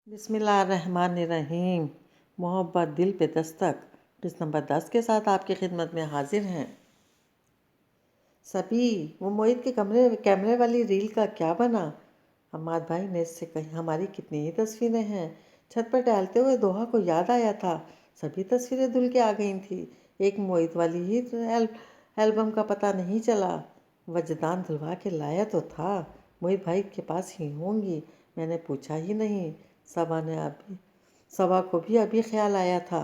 बिस्मिल्लाहिर्रहमानिर्रहीम। मोहब्बत दिल पे दस्तक किस्त नंबर 10 के साथ आपकी खिदमत में हाजिर हैं। सभी वो मोहित के कैमरे वाली रील का क्या बना? हमाद भाई ने इससे कही हमारी कितनी ही तस्वीरें हैं। छत पर टहलते हुए दोहा को याद आया था। सभी तस्वीरें धुल के आ गई थी, एक मोहित वाली ही एल्बम का पता नहीं चला। वजदान धुलवा के लाया तो था, मोहित भाई के पास ही होंगी। मैंने पूछा ही नहीं। सबा को भी अभी ख्याल आया था।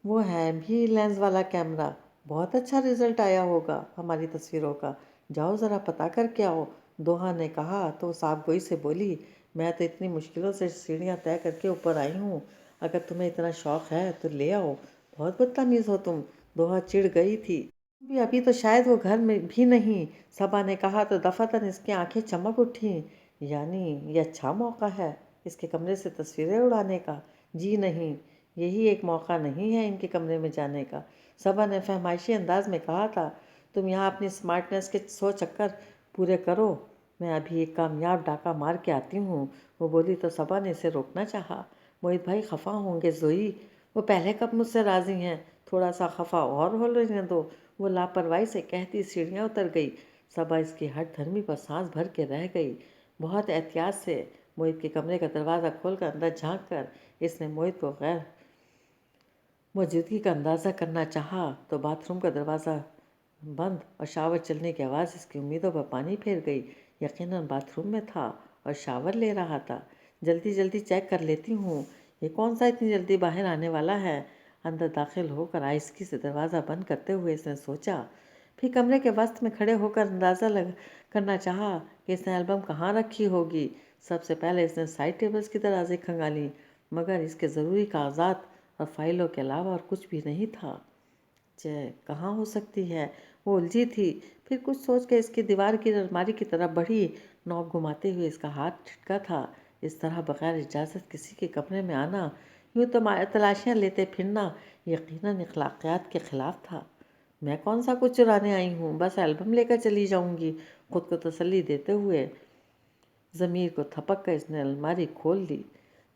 वो है भी लेंस वाला कैमरा, बहुत अच्छा रिजल्ट आया होगा हमारी तस्वीरों का। जाओ ज़रा पता करके आओ, दोहा ने कहा तो साफ गोई से बोली, मैं तो इतनी मुश्किलों से सीढ़ियाँ तय करके ऊपर आई हूँ। अगर तुम्हें इतना शौक़ है तो ले आओ। बहुत बदतमीज़ हो तुम, दोहा चिढ़ गई थी। भी अभी तो शायद वो घर में भी नहीं, सबा ने कहा तो दफातन इसकी आंखें चमक उठी। यानी ये अच्छा मौका है इसके कमरे से तस्वीरें उड़ाने का? जी नहीं, यही एक मौका नहीं है इनके कमरे में जाने का। सबा ने फहमाइशी अंदाज में कहा था, तुम यहाँ अपनी स्मार्टनेस के 100 चक्कर पूरे करो, मैं अभी एक कामयाब डाका मार के आती हूँ। वो बोली तो सबा ने इसे रोकना चाहा। मोहित भाई खफा होंगे जोई, वो पहले कब मुझसे राजी हैं, थोड़ा सा खफा और हो लेने दो। वो लापरवाही से कहती सीढ़ियाँ उतर गई। सबा इसकी हट धर्मी पर सांस भर के रह गई। बहुत एहतियात से मोहित के कमरे का दरवाज़ा खोलकर अंदर झांक कर इसने मोहित को गैर मौजूदगी का अंदाज़ा करना चाहा तो बाथरूम का दरवाज़ा बंद और शावर चलने की आवाज़ इसकी उम्मीदों पर पानी फेर गई। यकीनन बाथरूम में था और शावर ले रहा था। जल्दी जल्दी चेक कर लेती हूँ, ये कौन सा इतनी जल्दी बाहर आने वाला है। अंदर दाखिल होकर आहिस्ती से दरवाज़ा बंद करते हुए इसने सोचा। फिर कमरे के वस्त में खड़े होकर अंदाज़ा करना चाहा कि इसने एल्बम कहाँ रखी होगी। सबसे पहले इसने साइड टेबल्स की दराज़ें खंगाली, मगर इसके ज़रूरी कागजात और फाइलों के अलावा और कुछ भी नहीं था। कहाँ हो सकती है? वो उलझी थी। फिर कुछ सोच के इसकी दीवार की अलमारी की तरफ बढ़ी। नॉब घुमाते हुए इसका हाथ ठिठका था। इस तरह बगैर इजाज़त किसी के कमरे में आना, यूँ तो तलाशियाँ लेते फिरना यकीनन अखलाकियात के ख़िलाफ़ था। मैं कौन सा कुछ चुराने आई हूँ, बस एल्बम लेकर चली जाऊँगी, खुद को तसल्ली देते हुए ज़मीर को थपक कर इसने अलमारी खोल ली।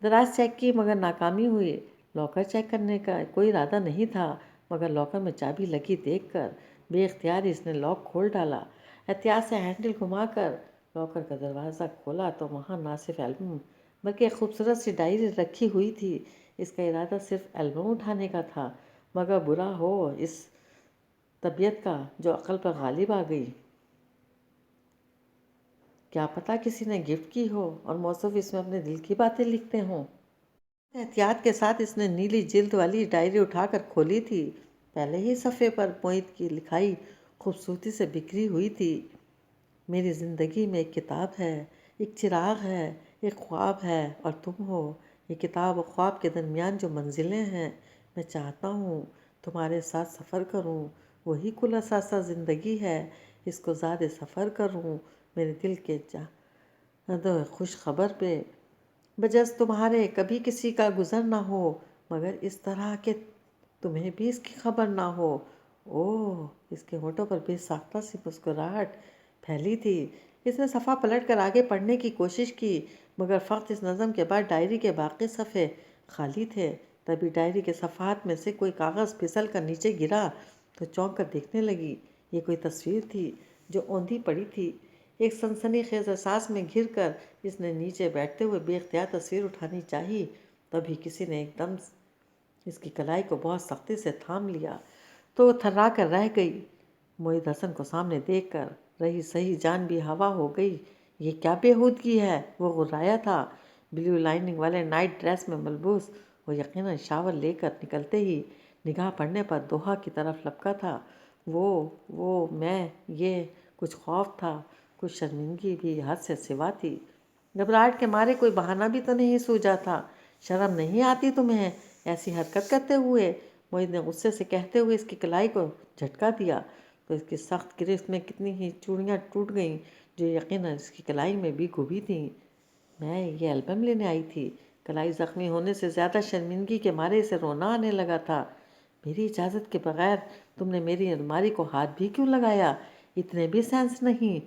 दराज चेक की मगर नाकामी हुई। लॉकर चेक करने का कोई इरादा नहीं था, मगर लॉकर में चाबी लगी देखकर बेख्तियार इसने लॉक खोल डाला। एहतियात से हैंडल घुमाकर लॉकर का दरवाज़ा खोला तो वहाँ ना सिर्फ एल्बम बल्कि एक खूबसूरत सी डायरी रखी हुई थी। इसका इरादा सिर्फ एल्बम उठाने का था, मगर बुरा हो इस तबीयत का जो अक्ल पर गालिब आ गई। क्या पता किसी ने गिफ्ट की हो और मौसूफ इसमें अपने दिल की बातें लिखते हों। एहतियात के साथ इसने नीली जिल्द वाली डायरी उठाकर खोली थी। पहले ही सफ़े पर मोहित की लिखाई खूबसूरती से बिखरी हुई थी। मेरी ज़िंदगी में एक किताब है, एक चिराग है, एक ख्वाब है और तुम हो। ये किताब और ख्वाब के दरमियान जो मंजिलें हैं, मैं चाहता हूँ तुम्हारे साथ सफ़र करूँ। वही खुलासा ज़िंदगी है, इसको ज़्यादा सफ़र करूँ। मेरे दिल के खुश खबर पे बजस तुम्हारे कभी किसी का गुज़र ना हो, मगर इस तरह के तुम्हें भी इसकी खबर ना हो। ओह, इसके होठों पर बेसाख्ता सी मुस्कुराहट फैली थी। इसने सफ़ा पलट कर आगे पढ़ने की कोशिश की, मगर फ़क्त इस नज़म के बाद डायरी के बाकी सफ़े खाली थे। तभी डायरी के सफ़ात में से कोई कागज़ फिसल कर नीचे गिरा तो चौंक कर देखने लगी। ये कोई तस्वीर थी जो औंधी पड़ी थी। एक सनसनीखेज़ एहसास में घिर कर इसने नीचे बैठते हुए बेख्तियार तस्वीर उठानी चाही। तभी किसी ने एकदम इसकी कलाई को बहुत सख्ती से थाम लिया तो वो थर्रा कर रह गई। मोहित हसन को सामने देखकर रही सही जान भी हवा हो गई। ये क्या बेहूदगी है, वो गुर्राया था। ब्लू लाइनिंग वाले नाइट ड्रेस में मलबूस वो यकीनन शावर लेकर निकलते ही निगाह पड़ने पर दोहा की तरफ लपका था। वो मैं ये कुछ खौफ था, कुछ शर्मिंदगी भी हद से सिवा थी। घबराहट के मारे कोई बहाना भी तो नहीं सूझा था। शर्म नहीं आती तुम्हें ऐसी हरकत करते हुए? मोहित ने गुस्से से कहते हुए इसकी कलाई को झटका दिया तो इसकी सख्त गिरफ्त में कितनी ही चूड़ियाँ टूट गईं जो यकीनन इसकी कलाई में भी घुभी थीं। मैं ये एल्बम लेने आई थी। कलाई ज़ख्मी होने से ज़्यादा शर्मिंदगी के मारे इसे रोना आने लगा था। मेरी इजाज़त के बगैर तुमने मेरी अलमारी को हाथ भी क्यों लगाया? इतने भी सेंस नहीं।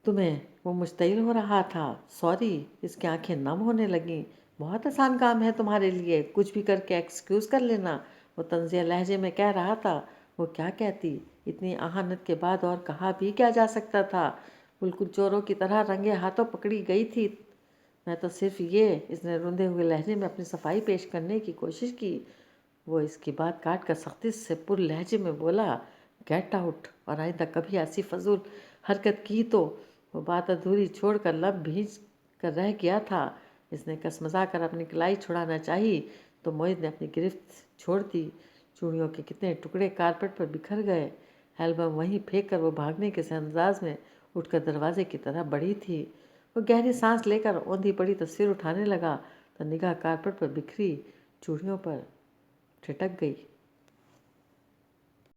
तुम्हें वो मुश्तिल हो रहा था। सॉरी। इसकी आंखें नम होने लगीं। बहुत आसान काम है तुम्हारे लिए, कुछ भी करके एक्सक्यूज़ कर लेना, वो तंजिया लहजे में कह रहा था। वो क्या कहती, इतनी अहानत के बाद और कहा भी क्या जा सकता था। बिल्कुल चोरों की तरह रंगे हाथों पकड़ी गई थी। मैं तो सिर्फ ये, इसने रुंधे हुए लहजे में अपनी सफाई पेश करने की कोशिश की। वो इसकी बात काट कर सख्ती से पुर लहजे में बोला, गेट आउट, और आइंदा कभी ऐसी फजूल हरकत की तो। वो बात अधूरी छोड़कर लब भींच कर रह गया था। इसने कसमसा कर अपनी कलाई छुड़ाना चाही तो मोहित ने अपनी गिरफ्त छोड़ दी। चूड़ियों के कितने टुकड़े कारपेट पर बिखर गए। एल्बम वहीं फेंक कर वो भागने के से अंदाज में उठकर दरवाजे की तरफ बढ़ी थी। वो गहरी सांस लेकर औंधी पड़ी तस्वीर उठाने लगा तो निगाह कारपेट पर बिखरी चूड़ियों पर ठिठक गई।